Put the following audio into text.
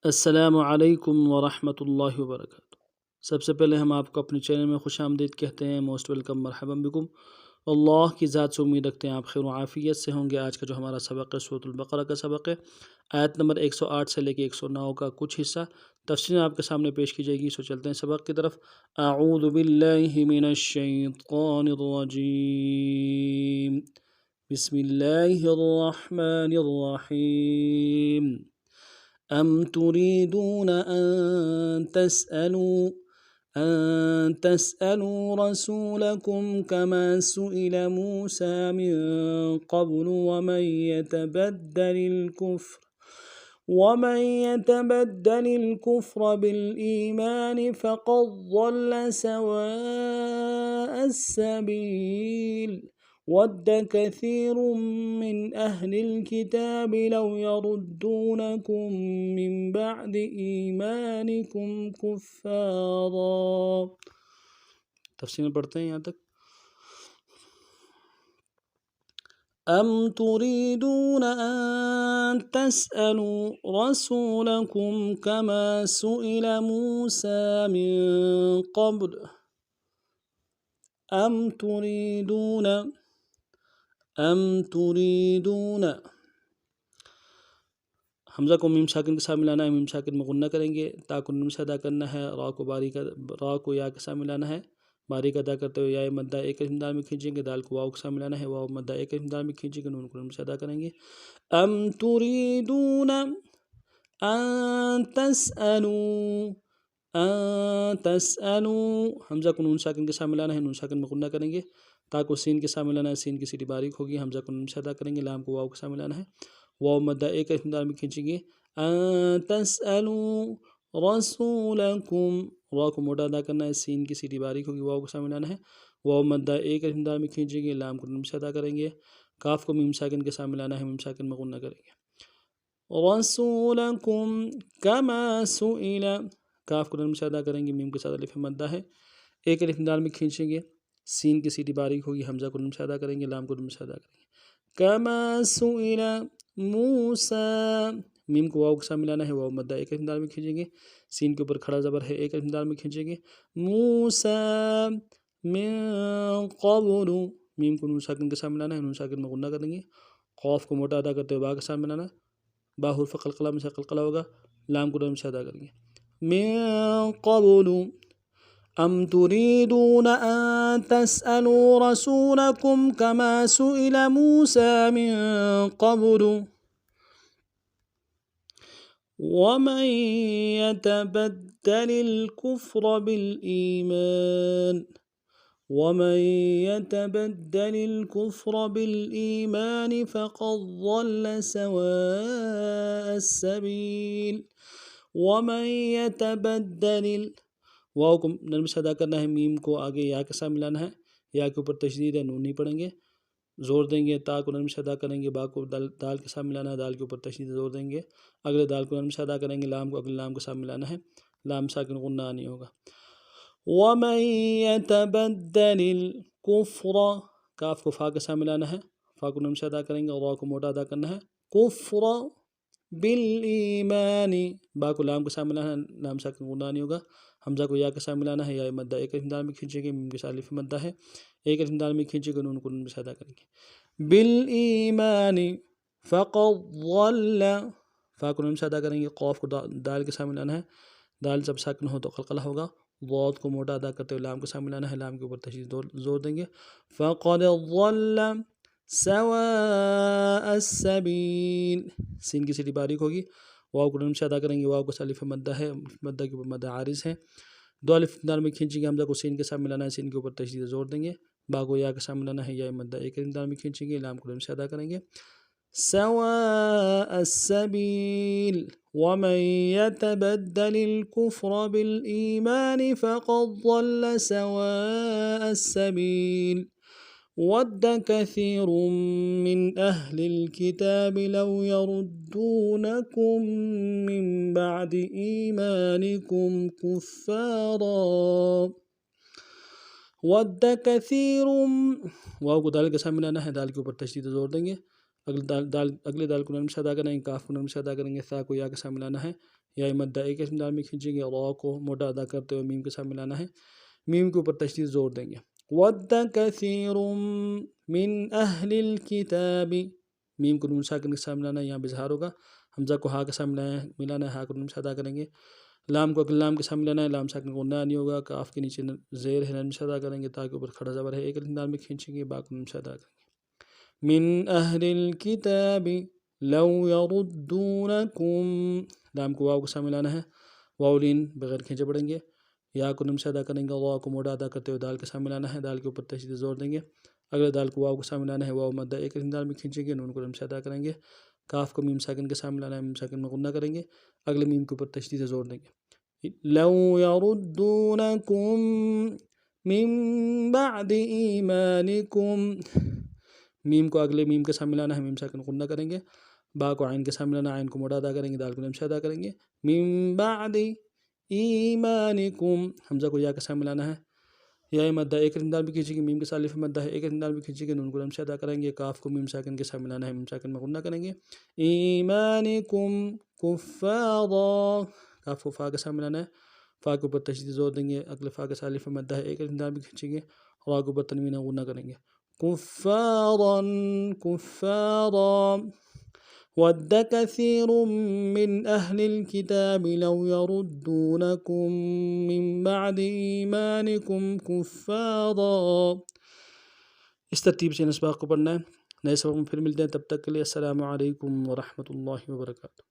السلام علیکم ورحمۃ اللہ وبرکاتہ۔ سب سے پہلے ہم آپ کو اپنے چینل میں خوش آمدید کہتے ہیں، موسٹ ویلکم، مرحبا بکم۔ اللہ کی ذات سے امید رکھتے ہیں آپ خیر و عافیت سے ہوں گے۔ آج کا جو ہمارا سبق ہے سورۃ البقرہ کا سبق ہے، آیت نمبر 108 سے لے کے 109 کا کچھ حصہ تفصیل آپ کے سامنے پیش کی جائے گی۔ سو چلتے ہیں سبق کی طرف۔ اعوذ باللہ من الشیطان الرجیم، بسم اللہ الرحمن الرحیم۔ أم تريدون أن تسألوا رسولكم كما سئل موسى من قبل ومن يتبدل الكفر بالإيمان فقد ضل سواء السبيل ود كثير من أهل الكتاب لو يردونكم من بعد إيمانكم كفارا۔ تفسیر پڑھتے ہیں یہاں تک۔ أم تريدون أن تسألوا رسولكم كما سئل موسى من قبل أم تريدون حمزہ کو میم ساکن کے ساتھ ملانا ہے، میم ساکن میں غنہ کریں گے، تا کو نون سے ادا کرنا ہے، را کو یا کے ساتھ ملانا ہے، باریک ادا کرتے ہوئے یا مدہ ایک دال میں کھینچیں گے، دال کو واو کے ساتھ ملانا ہے، واو مدہ ایک دال میں کھینچیں گے، نون کو نون سے ادا کریں گے۔ ام تريدون ان تسألوا حمزہ کو نون ساکن کے ساتھ ملانا ہے، نون ساکن میں غنہ کریں گے، تا کو سین کے ساتھ ملانا ہے، سین کی سیٹی باریک ہوگی، حمزہ کو نون سے ادا کریں گے، لام کو واو کے ساتھ ملانا ہے، واو مدہ ایک دال میں کھینچیں گے، ان تسألوا رسولکم، واو کو موٹا ادا کرنا ہے، سین کی سیٹی باریک ہوگی، واو کے ساتھ ملانا ہے، واو مدہ ایک دال میں کھینچیں گے، لام کو نون سے ادا کریں گے، کاف کو میم ساکن کے ساتھ ملانا ہے، میم ساکن میں غنہ کریں گے۔ رسولکم کما سئل، کاف کو نرم سے ادا کریں گے، میم کے ساتھ الف مدہ ہے، ایک الف دال میں کھینچیں گے، سین کی سیٹی باریک ہوگی، حمزہ کو نرم سے ادا کریں گے، لام کو نرم سے ادا کریں گے۔ کما سئل موسیٰ، میم کو واو کے ساتھ ملانا ہے، واو مدہ ایک الف دال میں کھینچیں گے، سین کے اوپر کھڑا زبر ہے، ایک الف دال میں کھینچیں گے، موسیٰ من قبل، میم کو نون ساکن کے ساتھ ملانا ہے، نون ساکن میں غنہ کریں گے، قاف کو موٹا ادا کرتے ہوئے با کے ساتھ ملانا ہے، با حرف قلقلہ میں سے قلقلہ ہوگا، لام کو نرم سے ادا کریں گے۔ من قبل ام تريدون ان تسألوا رسولكم كما سئل موسى من قبل ومن يتبدل الكفر بالإيمان فقد ضل سواء السبيل ومن يتبدل، واو کو نرم سے ادا کرنا ہے، میم کو آگے یا کے ساتھ ملانا ہے، یا کے اوپر تشدید ہے، نون نہیں پڑھیں گے، زور دیں گے، تا کو نرم سے ادا کریں گے، با کو دال کے ساتھ ملانا ہے، دال کے اوپر تشدید زور دیں گے، اگلے دال کو نرم سے ادا کریں گے، لام کو اگلے لام کے ساتھ ملانا ہے، لام ساکن غنہ آنی ہوگا۔ وَمَن يَتَبَدَّلِ الْكُفْرَ، کاف کو فا کے ساتھ ملانا ہے، فا کو نرم سے ادا کریں گے، اور را کو موٹا ادا کرنا ہے، کفر بالایمان، با کو لام کے ساتھ ملانا ہے، لام ساکن غنہ آنی ہوگا، حمزہ کو یا کے ساتھ ملانا ہے، یا مدہ ایک الف دال میں کھینچیں گے، میم کے ساتھ الف مدہ ہے، ایک الف دال میں کھینچیں گے، نون کو نون سے ادا کریں گے۔ بالایمان فقد ضل، فا کو نون سے ادا کریں گے، قاف کو دال کے ساتھ ملانا ہے، دال جب ساکن ہو تو قلقلہ ہوگا، ضاد کو موٹا ادا کرتے ہوئے لام کے ساتھ ملانا ہے، لام کے اوپر تشدید زور دیں گے، فقد ضل سواء السبیل، سین کی سیٹی باریک ہوگی، واو کو نرم سے ادا کریں گے، واو کو الف مدہ ہے، مدہ کے اوپر مدہ عارض ہے، دو الف دال میں کھینچیں گے، حمزہ کو سین کے ساتھ ملانا ہے، سین کے اوپر تشدید زور دیں گے، با کو یا کے ساتھ ملانا ہے، یا مدہ ایک الف دال میں کھینچیں گے، لام کو نرم سے ادا کریں گے، سواء السبیل ومن يتبدل الكفر بالإيمان فقد ضل سواء السبيل ود كثير من أهل الكتاب لو يردونكم من بعد إيمانكم كفارا، ود كثير، واو کو دال کے ساتھ ملانا ہے، دال کے اوپر تشدید زور دیں گے، اگلے دال کو نرم سے ادا کریں گے، کاف کو نرم سے ادا کریں گے، ثا کو یا کے ساتھ ملانا ہے، یا مدہ ایک اسم دال میں کھینچیں گے، را کو موٹا ادا کرتے ہوئے میم کے ساتھ ملانا ہے، میم کے اوپر تشدید زور دیں گے۔ وَدَّ كَثِيرٌ مِّنْ أَهْلِ الْكِتَابِ، میم کو نون ساکن کے ساتھ ملانا ہے، یہاں بظہار ہوگا، حمزہ کو ہا کے ساتھ ملانا ہے، ہا کو نرم سے ادا کریں گے، لام کو اگلے لام کے ساتھ ملانا ہے، لام ساکن کو غنہ نہیں ہوگا، کاف کے نیچے زیر ہے نرم سے ادا کریں گے، تا کے اوپر کھڑا زبر ہے، ایک اسم دال میں کھینچیں گے، با کو نرم سے ادا کریں گے۔ من أهل الكتاب لو يردونكم، لام کو واو کے ساتھ ملانا ہے، واو لین بغیر کھینچے پڑیں گے، یا کو نم سے ادا کریں گے، واو کو موڑا ادا کرتے ہوئے دال کے ساتھ ملانا ہے، دال کے اوپر تشدید زور دیں گے، اگلے دال کو واو کے ساتھ ملانا ہے، واو مدہ ایک اسم دال میں کھینچیں گے، نون کو نم سے ادا کریں گے، کاف کو میم ساکن کے ساتھ ملانا ہے، میم ساکن میں غنہ کریں گے، اگلے میم کے اوپر تشدید زور دیں گے۔ لو يردونكم من بعد ایمانکم، میم کو اگلے میم کے ساتھ ملانا ہے، میم ساکن غنہ کریں گے، با کو عین کے ساتھ ملانا ہے، عین کو موڑا ادا کریں گے، دال کو نرم سے ادا کریں گے، من بعد ایمانکم، حمزہ کو یا کے ساتھ ملانا ہے، یا مدہ ایک اسم دال بھی کھینچیں گے، میم کے ساتھ الف مدہ ہے، ایک اسم دال بھی کھینچیں گے، نون کو نرم سے ادا کریں گے، کاف کو میم ساکن کے ساتھ ملانا ہے، میم ساکن میں غنہ کریں گے، ایمانکم کفارا، کاف کو فا کے ساتھ ملانا ہے، فا کے اوپر تشدید زور دیں گے، اگلے فا کے ساتھ الف مدہ ہے، ایک اسم دال بھی کھینچیں گے، را کے اوپر تنوین غنہ کریں گے، كفارا كفارا ود كثير من أهل الكتاب لو يردونكم من بعد إيمانكم كفارا۔ اس ترتیب سے ان اسباق کو پڑھنا ہے، نئے سبق میں پھر ملتے ہیں، تب تک کے لیے السلام علیکم ورحمۃ اللہ وبرکاتہ۔